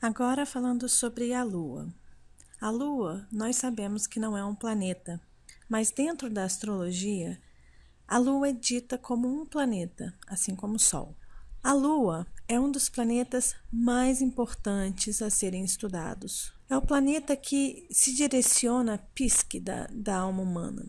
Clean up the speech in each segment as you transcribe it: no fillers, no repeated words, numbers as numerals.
Agora falando sobre a Lua. A Lua, nós sabemos que não é um planeta, mas dentro da astrologia, a Lua é dita como um planeta, assim como o Sol. A Lua é um dos planetas mais importantes a serem estudados. É o planeta que se direciona à psique da alma humana.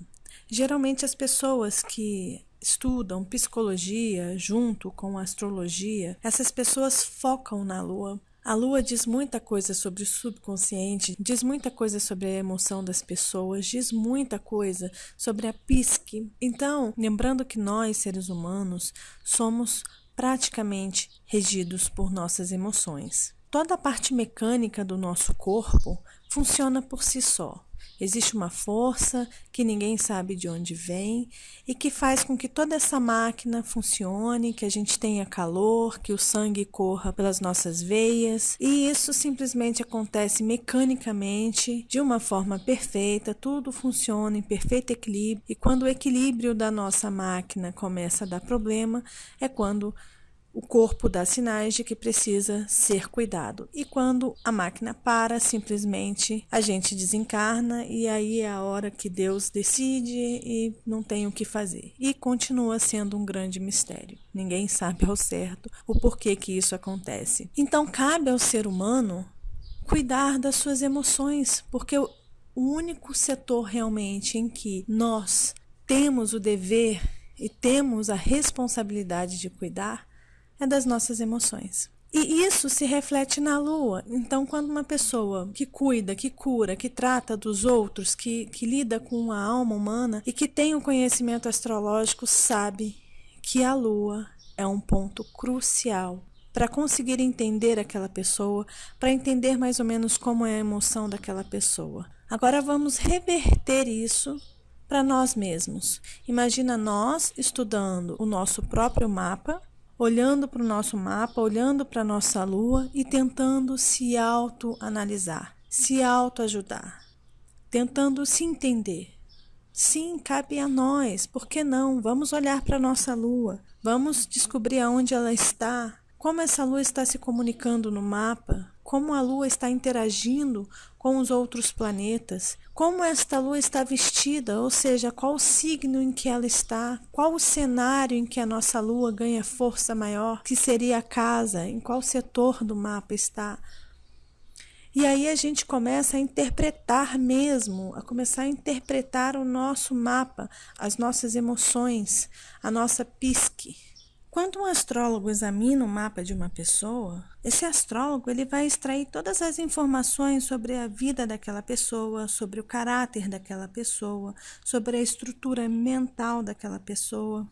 Geralmente as pessoas que estudam psicologia junto com a astrologia, essas pessoas focam na Lua. A Lua diz muita coisa sobre o subconsciente, diz muita coisa sobre a emoção das pessoas, diz muita coisa sobre a psique. Então, lembrando que nós, seres humanos, somos praticamente regidos por nossas emoções. Toda a parte mecânica do nosso corpo funciona por si só. Existe uma força que ninguém sabe de onde vem e que faz com que toda essa máquina funcione, que a gente tenha calor, que o sangue corra pelas nossas veias. E isso simplesmente acontece mecanicamente, de uma forma perfeita, tudo funciona em perfeito equilíbrio. E quando o equilíbrio da nossa máquina começa a dar problema, é quando o corpo dá sinais de que precisa ser cuidado. E quando a máquina para, simplesmente a gente desencarna e aí é a hora que Deus decide e não tem o que fazer. E continua sendo um grande mistério. Ninguém sabe ao certo o porquê que isso acontece. Então cabe ao ser humano cuidar das suas emoções, porque o único setor realmente em que nós temos o dever e temos a responsabilidade de cuidar é das nossas emoções. E isso se reflete na Lua. Então, quando uma pessoa que cuida, que cura, que trata dos outros, que lida com a alma humana e que tem o conhecimento astrológico, sabe que a Lua é um ponto crucial para conseguir entender aquela pessoa, para entender mais ou menos como é a emoção daquela pessoa. Agora vamos reverter isso para nós mesmos. Imagina nós estudando o nosso próprio mapa, olhando para o nosso mapa, olhando para a nossa lua e tentando se autoanalisar, se autoajudar, tentando se entender. Sim, cabe a nós, por que não? Vamos olhar para a nossa lua, vamos descobrir aonde ela está, como essa lua está se comunicando no mapa, como a lua está interagindo com os outros planetas, como esta lua está vestida, ou seja, qual o signo em que ela está, qual o cenário em que a nossa lua ganha força maior, que seria a casa, em qual setor do mapa está. E aí a gente começa a interpretar mesmo, a começar a interpretar o nosso mapa, as nossas emoções, a nossa psique. Quando um astrólogo examina o mapa de uma pessoa, esse astrólogo ele vai extrair todas as informações sobre a vida daquela pessoa, sobre o caráter daquela pessoa, sobre a estrutura mental daquela pessoa.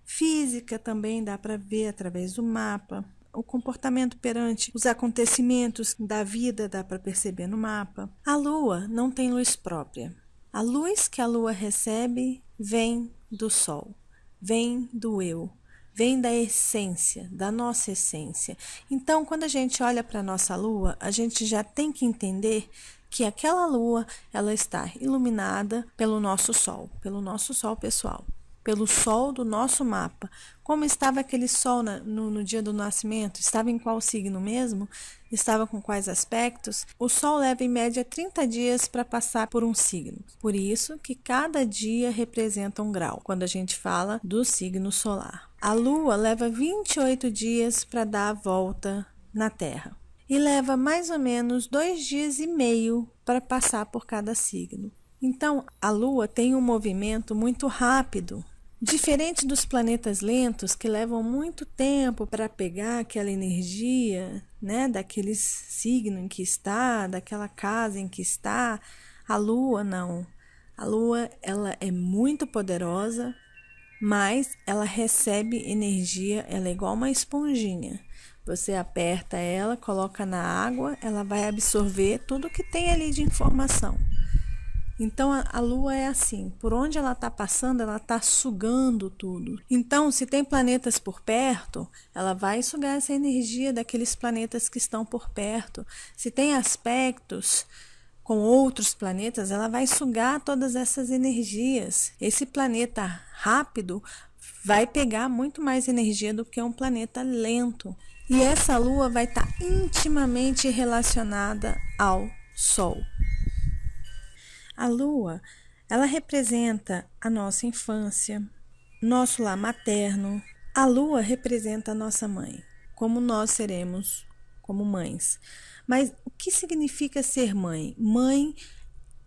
Física também dá para ver através do mapa. O comportamento perante os acontecimentos da vida dá para perceber no mapa. A Lua não tem luz própria. A luz que a Lua recebe vem do Sol, vem do eu. Vem da essência, da nossa essência. Então, quando a gente olha para a nossa lua, a gente já tem que entender que aquela lua ela está iluminada pelo nosso sol pessoal, pelo sol do nosso mapa. Como estava aquele sol no dia do nascimento? Estava em qual signo mesmo? Estava com quais aspectos? O sol leva em média 30 dias para passar por um signo. Por isso que cada dia representa um grau, quando a gente fala do signo solar. A Lua leva 28 dias para dar a volta na Terra. E leva mais ou menos 2 dias e meio para passar por cada signo. Então, a Lua tem um movimento muito rápido. Diferente dos planetas lentos, que levam muito tempo para pegar aquela energia, né, daquele signo em que está, daquela casa em que está, a Lua não. A Lua ela é muito poderosa, mas ela recebe energia, ela é igual uma esponjinha. Você aperta ela, coloca na água, ela vai absorver tudo que tem ali de informação. Então a Lua é assim, por onde ela está passando, ela está sugando tudo. Então, se tem planetas por perto, ela vai sugar essa energia daqueles planetas que estão por perto. Se tem aspectos com outros planetas, ela vai sugar todas essas energias. Esse planeta rápido vai pegar muito mais energia do que um planeta lento. E essa lua vai estar intimamente relacionada ao Sol. A lua, ela representa a nossa infância, nosso lar materno. A lua representa a nossa mãe, como nós seremos como mães. Mas o que significa ser mãe? Mãe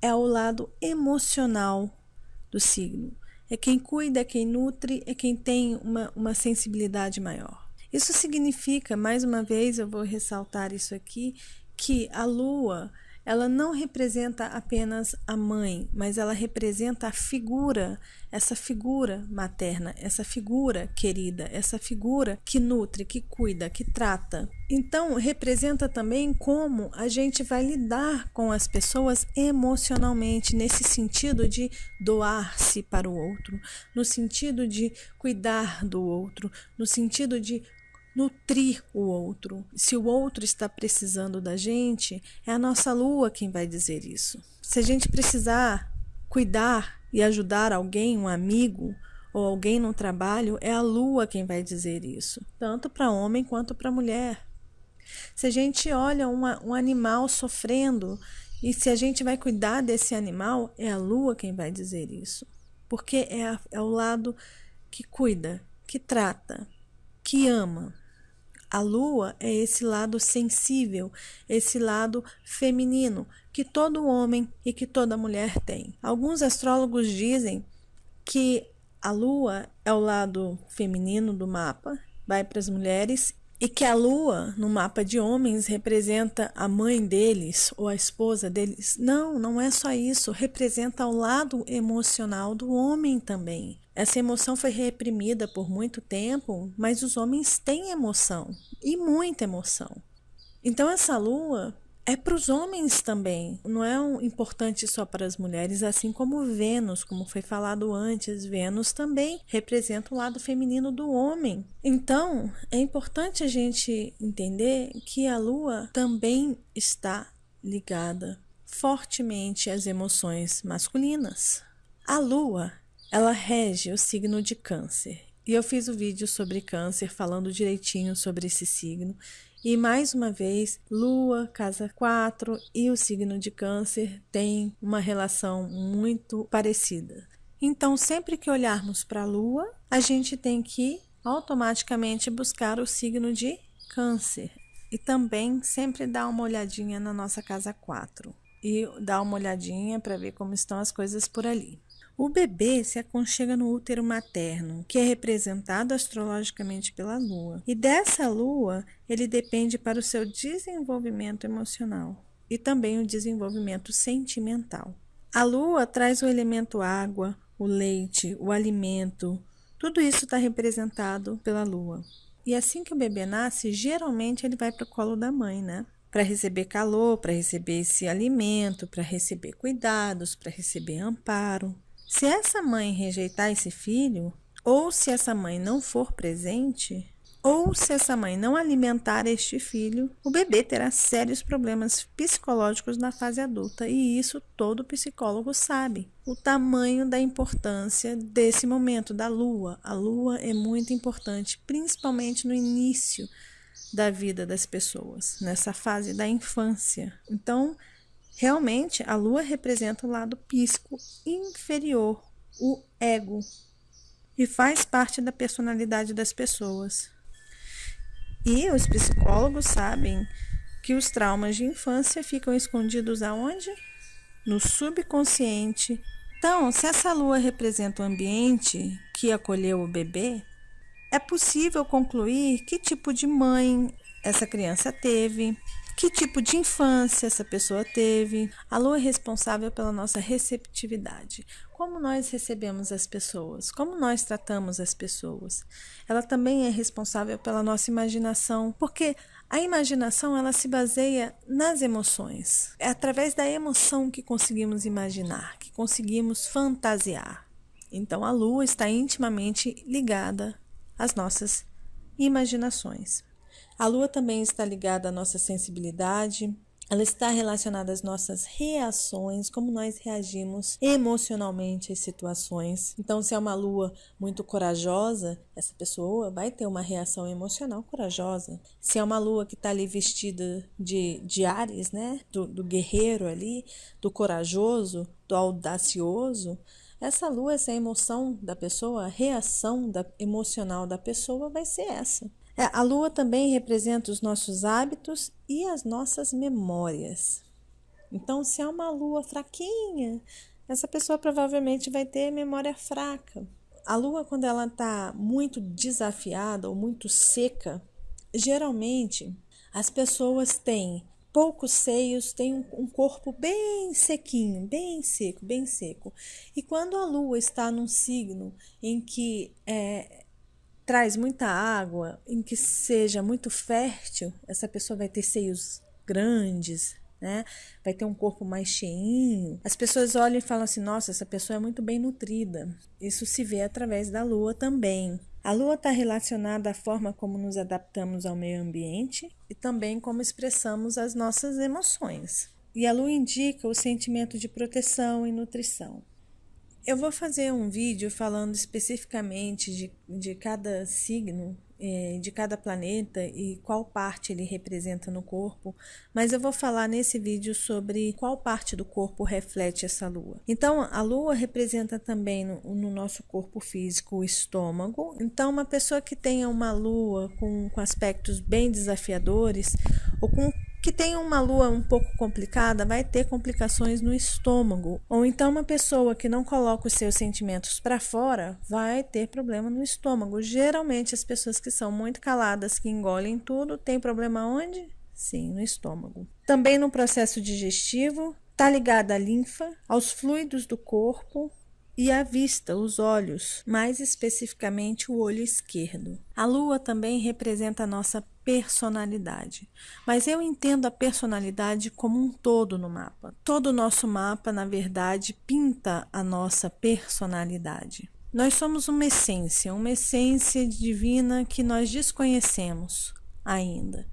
é o lado emocional do signo. É quem cuida, é quem nutre, é quem tem uma sensibilidade maior. Isso significa, mais uma vez, eu vou ressaltar isso aqui, que a lua, ela não representa apenas a mãe, mas ela representa a figura, essa figura materna, essa figura querida, essa figura que nutre, que cuida, que trata. Então, representa também como a gente vai lidar com as pessoas emocionalmente, nesse sentido de doar-se para o outro, no sentido de cuidar do outro, no sentido de nutrir o outro. Se o outro está precisando da gente, é a nossa lua quem vai dizer isso. Se a gente precisar cuidar e ajudar alguém, um amigo ou alguém no trabalho, é a lua quem vai dizer isso, tanto para homem quanto para mulher. Se a gente olha um animal sofrendo e se a gente vai cuidar desse animal, é a lua quem vai dizer isso, porque é o lado que cuida, que trata, que ama. A lua é esse lado sensível, esse lado feminino que todo homem e que toda mulher tem. Alguns astrólogos dizem que a lua é o lado feminino do mapa, vai para as mulheres, e que a lua no mapa de homens representa a mãe deles ou a esposa deles. Não, não é só isso, representa o lado emocional do homem também. Essa emoção foi reprimida por muito tempo, mas os homens têm emoção, e muita emoção. Então essa lua é para os homens também, não é importante só para as mulheres, assim como Vênus, como foi falado antes. Vênus também representa o lado feminino do homem. Então é importante a gente entender que a lua também está ligada fortemente às emoções masculinas. A lua, ela rege o signo de Câncer. E eu fiz o vídeo sobre Câncer, falando direitinho sobre esse signo. E mais uma vez, Lua, casa 4 e o signo de Câncer têm uma relação muito parecida. Então, sempre que olharmos para a Lua, a gente tem que automaticamente buscar o signo de Câncer. E também sempre dar uma olhadinha na nossa casa 4. E dar uma olhadinha para ver como estão as coisas por ali. O bebê se aconchega no útero materno, que é representado astrologicamente pela lua. E dessa lua, ele depende para o seu desenvolvimento emocional e também o desenvolvimento sentimental. A lua traz o elemento água, o leite, o alimento. Tudo isso está representado pela lua. E assim que o bebê nasce, geralmente ele vai para o colo da mãe, né? Para receber calor, para receber esse alimento, para receber cuidados, para receber amparo. Se essa mãe rejeitar esse filho, ou se essa mãe não for presente, ou se essa mãe não alimentar este filho, o bebê terá sérios problemas psicológicos na fase adulta, e isso todo psicólogo sabe. O tamanho da importância desse momento da lua. A lua é muito importante, principalmente no início da vida das pessoas, nessa fase da infância. Então, realmente, a lua representa o lado psíquico inferior, o ego, e faz parte da personalidade das pessoas. E os psicólogos sabem que os traumas de infância ficam escondidos aonde? No subconsciente. Então, se essa lua representa o ambiente que acolheu o bebê, é possível concluir que tipo de mãe essa criança teve, que tipo de infância essa pessoa teve. A lua é responsável pela nossa receptividade. Como nós recebemos as pessoas, como nós tratamos as pessoas. Ela também é responsável pela nossa imaginação, porque a imaginação ela se baseia nas emoções. É através da emoção que conseguimos imaginar, que conseguimos fantasiar. Então a lua está intimamente ligada às nossas imaginações. A lua também está ligada à nossa sensibilidade, ela está relacionada às nossas reações, como nós reagimos emocionalmente às situações. Então, se é uma lua muito corajosa, essa pessoa vai ter uma reação emocional corajosa. Se é uma lua que está ali vestida de Áries, né? Do guerreiro ali, do corajoso, do audacioso, essa lua, essa emoção da pessoa, a reação emocional da pessoa vai ser essa. A lua também representa os nossos hábitos e as nossas memórias. Então, se é uma lua fraquinha, essa pessoa provavelmente vai ter memória fraca. A lua, quando ela está muito desafiada ou muito seca, geralmente as pessoas têm poucos seios, têm um corpo bem sequinho, bem seco, bem seco. E quando a lua está num signo em que traz muita água, em que seja muito fértil, essa pessoa vai ter seios grandes, né? Vai ter um corpo mais cheinho. As pessoas olham e falam assim, nossa, essa pessoa é muito bem nutrida. Isso se vê através da lua também. A lua está relacionada à forma como nos adaptamos ao meio ambiente e também como expressamos as nossas emoções. E a lua indica o sentimento de proteção e nutrição. Eu vou fazer um vídeo falando especificamente de cada signo, de cada planeta e qual parte ele representa no corpo, mas eu vou falar nesse vídeo sobre qual parte do corpo reflete essa lua. Então, a lua representa também no nosso corpo físico o estômago. Então, uma pessoa que tenha uma lua com aspectos bem desafiadores ou que tem uma lua um pouco complicada, vai ter complicações no estômago. Ou então uma pessoa que não coloca os seus sentimentos para fora, vai ter problema no estômago. Geralmente as pessoas que são muito caladas, que engolem tudo, tem problema onde? Sim, no estômago. Também no processo digestivo, está ligada à linfa, aos fluidos do corpo, e a vista, os olhos, mais especificamente o olho esquerdo. A lua também representa a nossa personalidade, mas eu entendo a personalidade como um todo no mapa. Todo o nosso mapa, na verdade, pinta a nossa personalidade. Nós somos uma essência divina que nós desconhecemos ainda.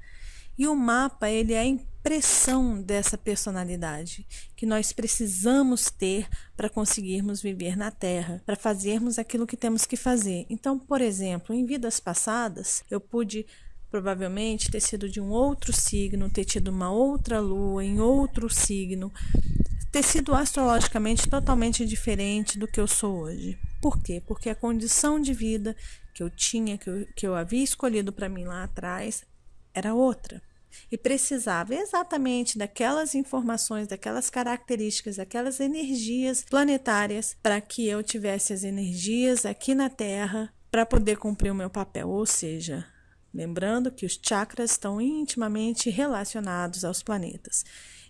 E o mapa, ele é a impressão dessa personalidade que nós precisamos ter para conseguirmos viver na Terra, para fazermos aquilo que temos que fazer. Então, por exemplo, em vidas passadas, eu pude provavelmente ter sido de um outro signo, ter tido uma outra lua em outro signo, ter sido astrologicamente totalmente diferente do que eu sou hoje. Por quê? Porque a condição de vida que eu tinha, que eu havia escolhido para mim lá atrás, era outra. E precisava exatamente daquelas informações, daquelas características, daquelas energias planetárias para que eu tivesse as energias aqui na Terra para poder cumprir o meu papel. Ou seja, lembrando que os chakras estão intimamente relacionados aos planetas.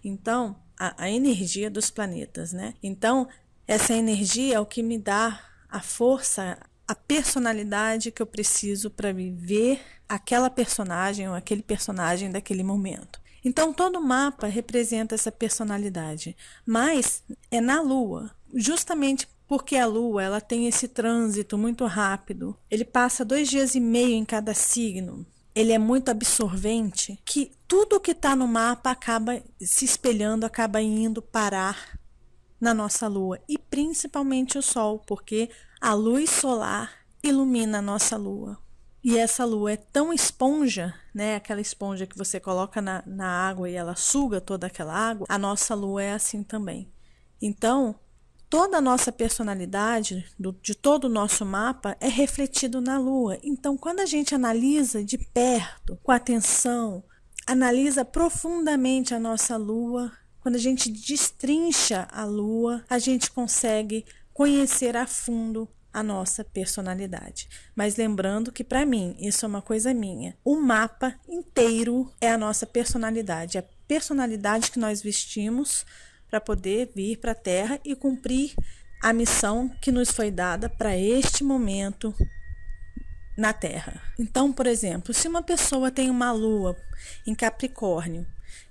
Então, a energia dos planetas, né? Então, essa energia é o que me dá a força, a personalidade que eu preciso para viver aquela personagem ou aquele personagem daquele momento. Então, todo mapa representa essa personalidade, mas é na Lua, justamente porque a Lua ela tem esse trânsito muito rápido. Ele passa 2 dias e meio em cada signo. Ele é muito absorvente, que tudo que está no mapa acaba se espelhando, acaba indo parar na nossa Lua, e principalmente o Sol, porque a luz solar ilumina a nossa Lua. E essa Lua é tão esponja, né? Aquela esponja que você coloca na água e ela suga toda aquela água. A nossa Lua é assim também. Então, toda a nossa personalidade, de todo o nosso mapa, é refletido na Lua. Então, quando a gente analisa de perto, com atenção, analisa profundamente a nossa Lua, quando a gente destrincha a Lua, a gente consegue conhecer a fundo a nossa personalidade. Mas lembrando que para mim, isso é uma coisa minha. O mapa inteiro é a nossa personalidade, a personalidade que nós vestimos para poder vir para a Terra e cumprir a missão que nos foi dada para este momento na Terra. Então, por exemplo, se uma pessoa tem uma lua em Capricórnio,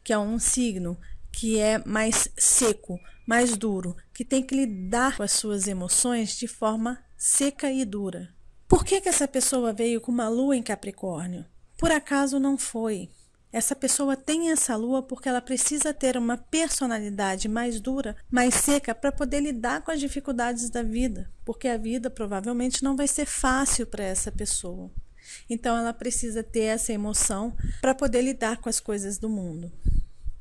que é um signo que é mais seco, mais duro, que tem que lidar com as suas emoções de forma seca e dura. Por que essa pessoa veio com uma lua em Capricórnio? Por acaso não foi. Essa pessoa tem essa lua porque ela precisa ter uma personalidade mais dura, mais seca, para poder lidar com as dificuldades da vida, porque a vida provavelmente não vai ser fácil para essa pessoa. Então ela precisa ter essa emoção para poder lidar com as coisas do mundo.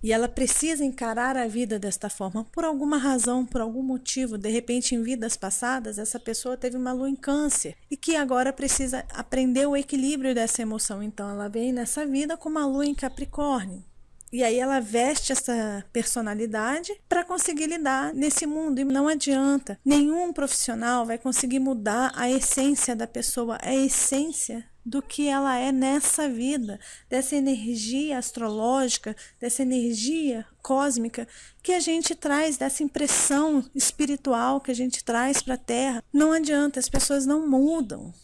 E ela precisa encarar a vida desta forma, por alguma razão, por algum motivo. De repente, em vidas passadas, essa pessoa teve uma lua em câncer e que agora precisa aprender o equilíbrio dessa emoção. Então, ela vem nessa vida com uma lua em Capricórnio. E aí ela veste essa personalidade para conseguir lidar nesse mundo. E não adianta. Nenhum profissional vai conseguir mudar a essência da pessoa, a essência do que ela é nessa vida, dessa energia astrológica, dessa energia cósmica que a gente traz, dessa impressão espiritual que a gente traz para a Terra. Não adianta, as pessoas não mudam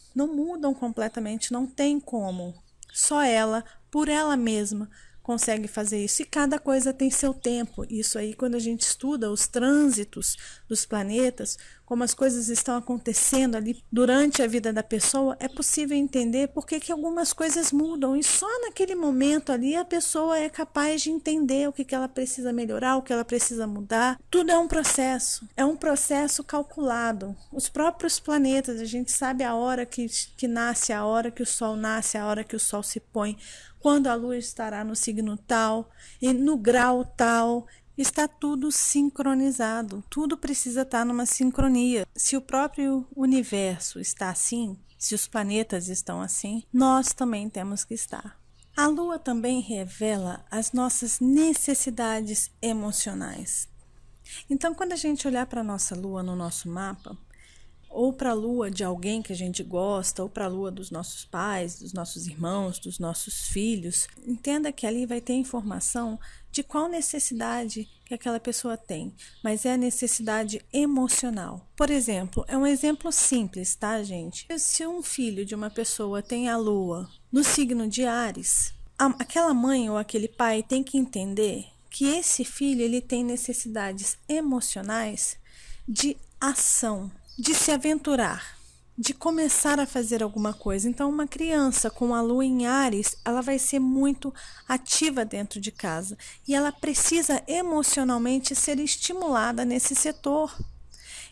completamente, não tem como. Só ela, por ela mesma, consegue fazer isso. E cada coisa tem seu tempo. Isso aí, quando a gente estuda os trânsitos dos planetas, como as coisas estão acontecendo ali durante a vida da pessoa, é possível entender por que algumas coisas mudam. E só naquele momento ali a pessoa é capaz de entender o que ela precisa melhorar, o que ela precisa mudar. Tudo é um processo calculado. Os próprios planetas, a gente sabe a hora que nasce, a hora que o Sol nasce, a hora que o Sol se põe, quando a lua estará no signo tal e no grau tal. Está tudo sincronizado, tudo precisa estar numa sincronia. Se o próprio universo está assim, se os planetas estão assim, nós também temos que estar. A lua também revela as nossas necessidades emocionais. Então, quando a gente olhar para a nossa lua no nosso mapa, ou para a lua de alguém que a gente gosta, ou para a lua dos nossos pais, dos nossos irmãos, dos nossos filhos, entenda que ali vai ter informação de qual necessidade que aquela pessoa tem, mas é a necessidade emocional. Por exemplo, é um exemplo simples, tá, gente? Se um filho de uma pessoa tem a lua no signo de Áries, aquela mãe ou aquele pai tem que entender que esse filho ele tem necessidades emocionais de ação, de se aventurar, de começar a fazer alguma coisa. Então, uma criança com a lua em Áries, ela vai ser muito ativa dentro de casa e ela precisa emocionalmente ser estimulada nesse setor.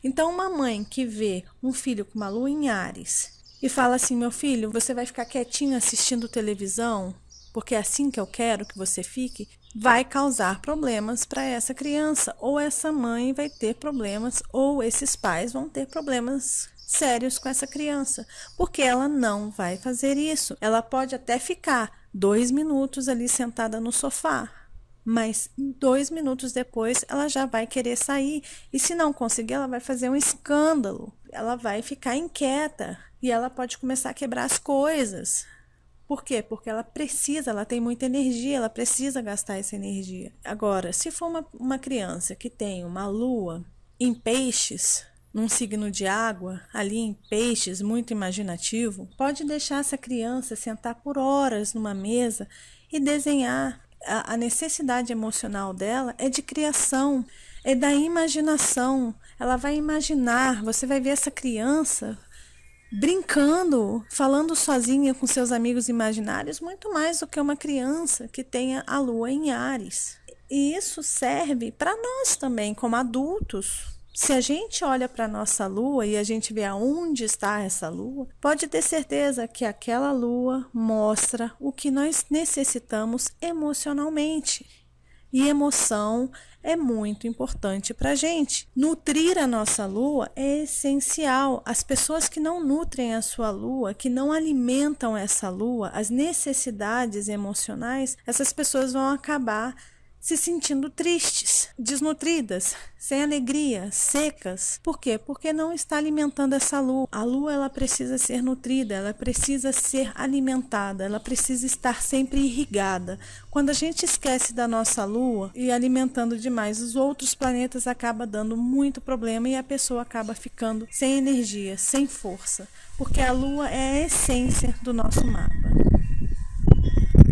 Então, uma mãe que vê um filho com uma lua em Áries e fala assim: meu filho, você vai ficar quietinho assistindo televisão, porque é assim que eu quero que você fique, vai causar problemas para essa criança, ou essa mãe vai ter problemas, ou esses pais vão ter problemas sérios com essa criança, porque ela não vai fazer isso. Ela pode até ficar 2 minutos ali sentada no sofá, mas 2 minutos depois ela já vai querer sair, e se não conseguir, ela vai fazer um escândalo, ela vai ficar inquieta, e ela pode começar a quebrar as coisas. Por quê? Porque ela tem muita energia, ela precisa gastar essa energia. Agora, se for uma criança que tem uma lua em peixes, num signo de água, ali em peixes, muito imaginativo, pode deixar essa criança sentar por horas numa mesa e desenhar. A necessidade emocional dela é de criação, é da imaginação. Ela vai imaginar, você vai ver essa criança brincando, falando sozinha com seus amigos imaginários, muito mais do que uma criança que tenha a lua em Áries. E isso serve para nós também, como adultos. Se a gente olha para a nossa lua e a gente vê aonde está essa lua, pode ter certeza que aquela lua mostra o que nós necessitamos emocionalmente. E emoção é muito importante para a gente. Nutrir a nossa lua é essencial. As pessoas que não nutrem a sua lua, que não alimentam essa lua, as necessidades emocionais, essas pessoas vão acabar se sentindo tristes, desnutridas, sem alegria, secas. Por quê? Porque não está alimentando essa lua. A lua ela precisa ser nutrida, ela precisa ser alimentada, ela precisa estar sempre irrigada. Quando a gente esquece da nossa lua e alimentando demais os outros planetas, acaba dando muito problema e a pessoa acaba ficando sem energia, sem força, porque a lua é a essência do nosso mapa.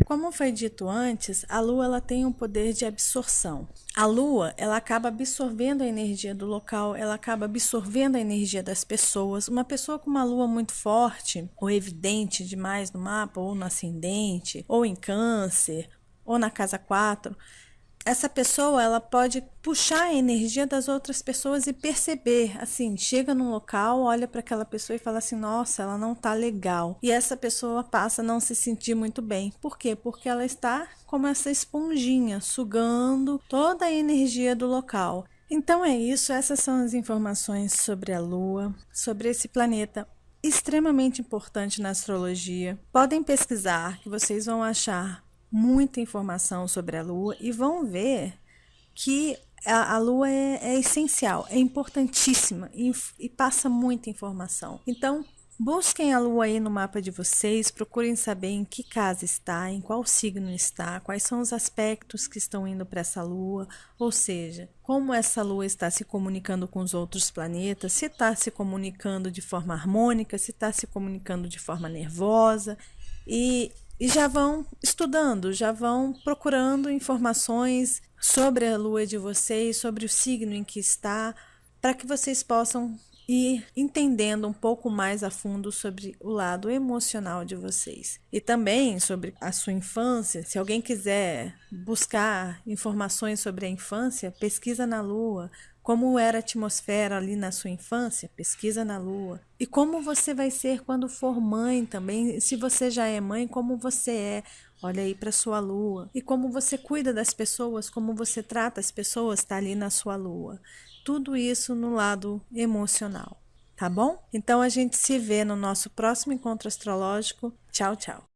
Como foi dito antes, a lua ela tem um poder de absorção. A lua ela acaba absorvendo a energia do local, ela acaba absorvendo a energia das pessoas. Uma pessoa com uma lua muito forte, ou evidente demais no mapa, ou no ascendente, ou em câncer, ou na casa 4, essa pessoa ela pode puxar a energia das outras pessoas e perceber, assim, chega num local, olha para aquela pessoa e fala assim, nossa, ela não tá legal. E essa pessoa passa a não se sentir muito bem. Por quê? Porque ela está como essa esponjinha, sugando toda a energia do local. Então é isso, essas são as informações sobre a Lua, sobre esse planeta extremamente importante na astrologia. Podem pesquisar que vocês vão achar muita informação sobre a Lua e vão ver que a Lua é essencial, é importantíssima e passa muita informação. Então, busquem a Lua aí no mapa de vocês, procurem saber em que casa está, em qual signo está, quais são os aspectos que estão indo para essa Lua, ou seja, como essa Lua está se comunicando com os outros planetas, se está se comunicando de forma harmônica, se está se comunicando de forma nervosa e já vão estudando, já vão procurando informações sobre a lua de vocês, sobre o signo em que está, para que vocês possam ir entendendo um pouco mais a fundo sobre o lado emocional de vocês. E também sobre a sua infância. Se alguém quiser buscar informações sobre a infância, pesquisa na Lua. Como era a atmosfera ali na sua infância, pesquisa na Lua. E como você vai ser quando for mãe também, se você já é mãe, como você é. Olha aí para sua Lua. E como você cuida das pessoas, como você trata as pessoas, está ali na sua Lua. Tudo isso no lado emocional, tá bom? Então a gente se vê no nosso próximo encontro astrológico. Tchau, tchau.